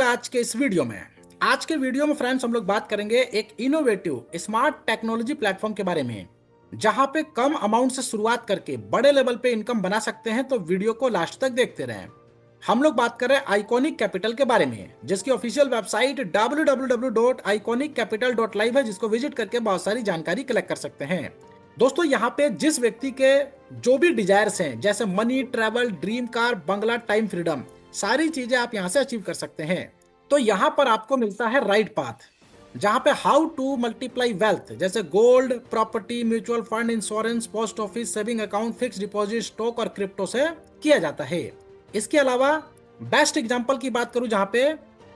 आज के इस वीडियो में। आज के वीडियो में फ्रेंड्स हम लोग बात करेंगे एक इनोवेटिव स्मार्ट टेक्नोलॉजी प्लेटफॉर्म के बारे में, जहां पे कम अमाउंट से शुरुआत करके बड़े लेवल पे इनकम बना सकते हैं। तो वीडियो को लास्ट तक देखते रहें। हम लोग बात कर रहे हैं आइकॉनिक कैपिटल के बारे में, जिसकी ऑफिशियल वेबसाइट www.iconiccapital.live है, जिसको विजिट करके बहुत सारी जानकारी कलेक्ट कर सकते हैं। दोस्तों, यहाँ पे जिस व्यक्ति के जो भी डिजायर्स हैं, जैसे मनी, ट्रैवल, ड्रीम कार, बंगला, टाइम फ्रीडम, सारी चीजें आप यहाँ से अचीव कर सकते हैं। तो यहाँ पर आपको मिलता है राइट पाथ, जहाँ पे हाउ टू मल्टीप्लाई वेल्थ, जैसे gold, property, mutual fund, insurance, post office, saving account, fix deposit, stock और क्रिप्टो से किया जाता है। इसके अलावा बेस्ट एग्जांपल की बात करूं, जहां पे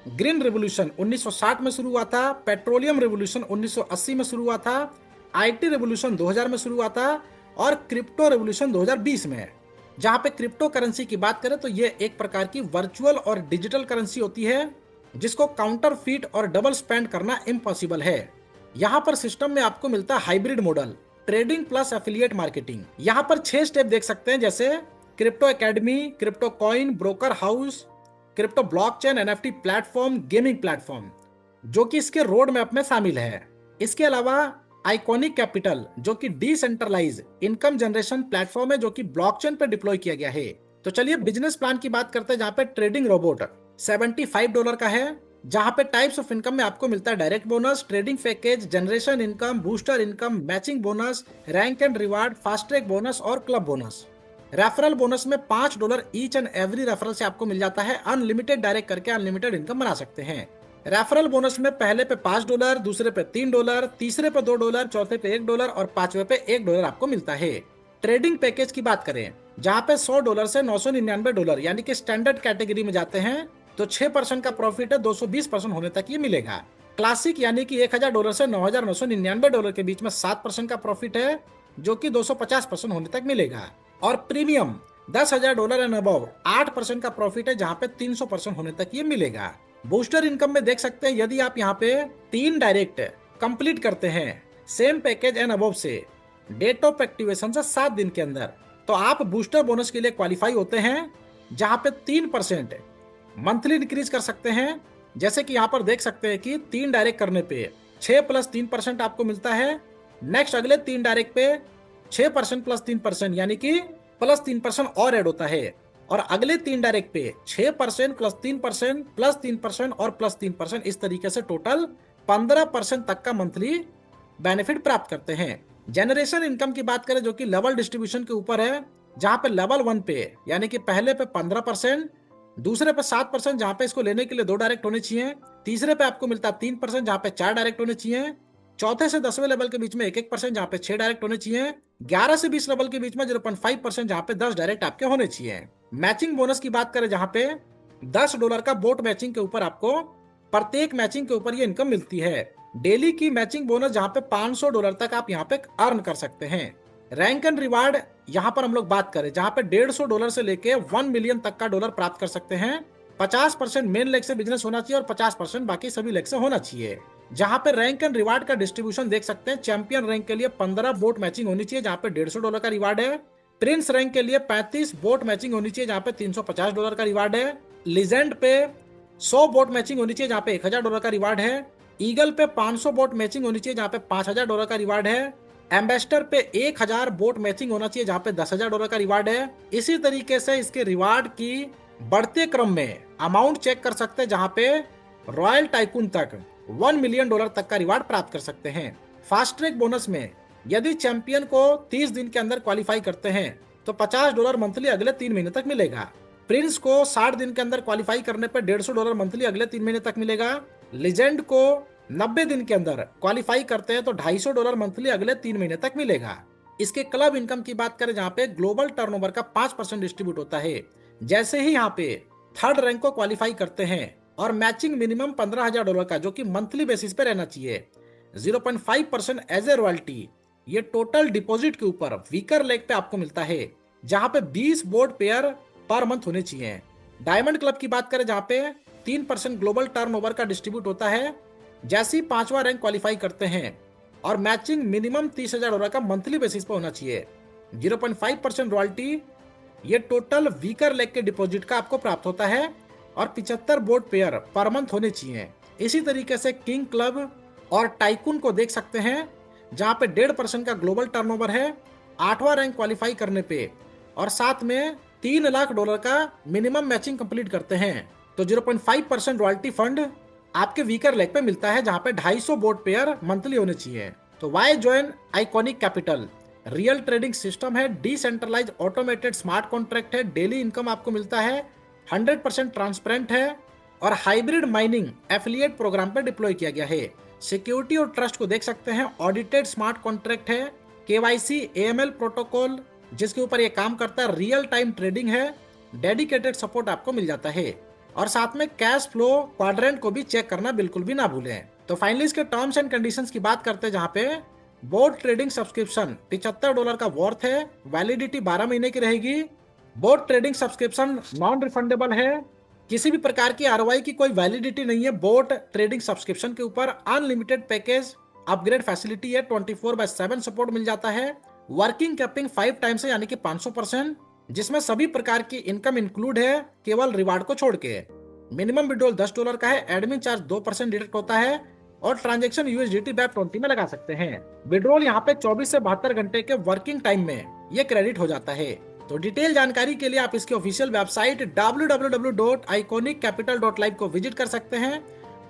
ग्रीन रेवोल्यूशन 1960 में शुरू हुआ था, पेट्रोलियम रेवोल्यूशन 1980 में शुरू हुआ था, आईटी रेवोल्यूशन 2000 में शुरू हुआ था और क्रिप्टो रेवोल्यूशन 2020 में। जहां पे क्रिप्टो करेंसी की बात करें तो ये एक प्रकार की वर्चुअल और डिजिटल करेंसी होती है, जिसको काउंटरफीट और डबल स्पेंड करना इम्पॉसिबल है। यहाँ पर सिस्टम में आपको मिलता है hybrid model, trading plus affiliate marketing. यहाँ पर 6 स्टेप देख सकते हैं, जैसे crypto academy, crypto coin, broker house, crypto blockchain, NFT platform, gaming platform, जो कि इसके रोड मैप में शामिल है। इसके अलावा आइकॉनिक कैपिटल, जो कि डिसेंट्रलाइज इनकम जनरेशन प्लेटफॉर्म है, जो कि ब्लॉकचेन पे डिप्लॉय किया गया है। तो चलिए बिजनेस प्लान की बात करते हैं, जहां पे ट्रेडिंग रोबोट $75 का है, जहां पे टाइप्स ऑफ इनकम में आपको मिलता है direct bonus, trading package, generation income, booster income, matching bonus, rank and reward, fast track bonus और क्लब बोनस। रेफरल बोनस में $5 ईच एंड एवरी रेफरल से आपको मिल जाता है। अनलिमिटेड डायरेक्ट करके अनलिमिटेड इनकम बना सकते हैं। रेफरल बोनस में पहले पे $5, दूसरे पे $3, तीसरे पे $2, चौथे पे $1 और पांचवे पे $1 आपको मिलता है। ट्रेडिंग पैकेज की बात करें, जहां पे $100 से $999 यानी कि स्टैंडर्ड कैटेगरी में जाते हैं, तो 6% का प्रॉफिट है, 220% होने तक ये मिलेगा। क्लासिक यानी कि $1000 से $9999 के बीच में 7% का प्रॉफिट है, जो कि 250% होने तक मिलेगा। और प्रीमियम $10,000 एंड अबव 8% का प्रॉफिट है, जहां पे 300% होने तक ये मिलेगा। बूस्टर इनकम में देख सकते हैं, यदि आप यहाँ पे 3 डायरेक्ट कंप्लीट करते हैं सेम पैकेज एंड अबव से डेट ऑफ एक्टिवेशन से 7 दिन के अंदर, तो आप बूस्टर बोनस के लिए क्वालिफाई होते हैं, जहां पे 3% मंथली इंक्रीज कर सकते हैं। जैसे कि यहाँ पर देख सकते हैं कि 3 डायरेक्ट करने पे 6 + 3% आपको मिलता है। नेक्स्ट अगले 3 डायरेक्ट पे 6% + 3% यानी कि +3% और ऐड होता है, और अगले 3 डायरेक्ट पे 6% + 3% + 3% और +3%, इस तरीके से टोटल 15% तक का मंथली बेनिफिट प्राप्त करते हैं। जनरेशन इनकम की बात करें, जो कि लेवल डिस्ट्रीब्यूशन के ऊपर है, जहां पे लेवल 1 पे यानी कि पहले पे 15%, दूसरे पे 7%, जहां पे इसको लेने के लिए 2 डायरेक्ट होने चाहिए, तीसरे पे आपको मिलता है 3%, जहां पे 4 डायरेक्ट होने चाहिए, चौथे से 10वें लेवल के बीच में 1-1%, जहां पे 6 डायरेक्ट होने चाहिए, 11 से 20 लेवल के बीच में 0.5%, जहां पे 10 डायरेक्ट आपके होने चाहिए। मैचिंग बोनस की बात करें, जहां पे $10 का बोट मैचिंग के ऊपर आपको प्रत्येक मैचिंग के ऊपर ये इनकम मिलती है। डेली की मैचिंग बोनस, जहां पे $500 तक आप यहाँ पे अर्न कर सकते हैं। रैंक एंड रिवार्ड यहाँ पर हम लोग बात करें, जहां पे $150 से लेके 1 मिलियन तक का डॉलर प्राप्त कर सकते हैं। 50% मेन लेग से बिजनेस होना चाहिए और 50% बाकी सभी लेग से होना चाहिए। जहां पे रैंक एंड रिवार्ड का डिस्ट्रीब्यूशन देख सकते हैं, चैंपियन रैंक के लिए 15 बोट मैचिंग होनी चाहिए, जहां पे $150 का रिवार्ड है। प्रिंस रैंक के लिए 35 बोट मैचिंग होनी चाहिए, जहां पे $350 का रिवार्ड है। लीजेंड पे 100 बोट मैचिंग होनी चाहिए, जहां पे $1000 का रिवार्ड है। ईगल पे 500 बोट मैचिंग होनी चाहिए, जहां पे $5000 का रिवार्ड है। एम्बेसडर पे 1000 बोट मैचिंग होना चाहिए, जहां पे $10,000 का रिवार्ड है। इसी तरीके से इसके रिवार्ड की बढ़ते क्रम में अमाउंट चेक कर सकते हैं, जहां पे रॉयल टाइकून तक $1 मिलियन तक का रिवार्ड प्राप्त कर सकते हैं। फास्ट ट्रैक बोनस में यदि चैंपियन को 30 दिन के अंदर क्वालिफाई करते हैं, तो $50 मंथली अगले 3 महीने तक मिलेगा। प्रिंस को 60 दिन के अंदर क्वालिफाई करने पर $150 मंथली अगले 3 महीने तक मिलेगा। लीजेंड को 90 दिन के अंदर क्वालिफाई करते हैं तो $250 मंथली अगले 3 महीने तक मिलेगा। इसके क्लब इनकम की बात करें, जहां पे ग्लोबल टर्नओवर का 5% डिस्ट्रीब्यूट होता है। जैसे ही यहाँ पे 3rd रैंक को क्वालिफाई करते हैं और मैचिंग मिनिमम $15,000 का, जो कि मंथली बेसिस पे रहना चाहिए, 0.5% एज ए रॉयल्टी ये टोटल डिपॉजिट के ऊपर वीकर लेग पे आपको मिलता है, जहां पे 20 बोर्ड पेयर पर मंथ होने चाहिए। डायमंड क्लब की बात करें, जहां पे 3% ग्लोबल टर्नओवर का डिस्ट्रीब्यूट होता है, जैसे ही 5वां रैंक क्वालिफाई करते हैं और मैचिंग मिनिमम $30,000 का मंथली बेसिस पे होना चाहिए, 0.5% रॉयल्टी ये टोटल वीकर लेग के डिपॉजिट का आपको प्राप्त होता है, और 75 बोर्ड पेयर पर मंथ होने चाहिए। इसी तरीके से किंग क्लब और टाइकून को देख सकते हैं, जहां पे 1.5% का ग्लोबल टर्नओवर है 8वां रैंक क्वालिफाई करने पे, और साथ में $3 लाख का मिनिमम मैचिंग कंप्लीट करते हैं तो 0.5% रॉयल्टी फंड आपके वीकर लेग पे मिलता है, जहां पे 250 बोर्ड पेयर मंथली होने चाहिए। तो why join iconic capital? Real trading system है, डिसेंट्रलाइज ऑटोमेटेड स्मार्ट कॉन्ट्रैक्ट है, डेली इनकम आपको मिलता है, 100% ट्रांसपेरेंट है और हाइब्रिड माइनिंग एफिलिएट प्रोग्राम पर डिप्लॉय किया गया है। सिक्योरिटी और ट्रस्ट को देख सकते हैं, ऑडिटेड स्मार्ट कॉन्ट्रैक्ट है, केवाईसी एएमएल प्रोटोकॉल जिसके ऊपर ये काम करता है, रियल टाइम ट्रेडिंग है, डेडिकेटेड सपोर्ट आपको मिल जाता है, और साथ में कैश फ्लो क्वाड्रेंट को भी चेक करना बिल्कुल भी ना भूलें। तो फाइनली इसके टर्म्स एंड कंडीशंस की बात करते हैं, जहां पे बोर्ड ट्रेडिंग सब्सक्रिप्शन $75 का वर्थ है, वैलिडिटी 12 महीने की रहेगी। Board trading subscription non refundable है, किसी भी प्रकार की आरओआई की कोई वैलिडिटी नहीं है। बोर्ड ट्रेडिंग सब्सक्रिप्शन के ऊपर अनलिमिटेड पैकेज अपग्रेड फैसिलिटी है, 24/7 सपोर्ट मिल जाता है, वर्किंग कैपिंग 5 टाइम्स है यानी कि 500%, जिसमें सभी प्रकार की इनकम इंक्लूड है केवल रिवार्ड को छोड़ के। मिनिमम विड्रॉल $10 का है, एडमिन चार्ज 2% डिडक्ट होता है और ट्रांजैक्शन यूएसडीटी बैक 20 में लगा सकते हैं। विड्रॉल यहाँ पे 24 से 72 घंटे के वर्किंग टाइम में ये क्रेडिट हो जाता है। तो डिटेल जानकारी के लिए आप इसकी ऑफिशियल वेबसाइट www.iconiccapital.live को विजिट कर सकते हैं,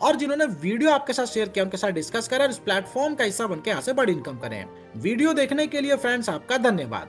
और जिन्होंने वीडियो आपके साथ शेयर किया उनके साथ डिस्कस करें और इस प्लेटफॉर्म का हिस्सा बनकर यहाँ से बड़ी इनकम करें। वीडियो देखने के लिए फ्रेंड्स आपका धन्यवाद।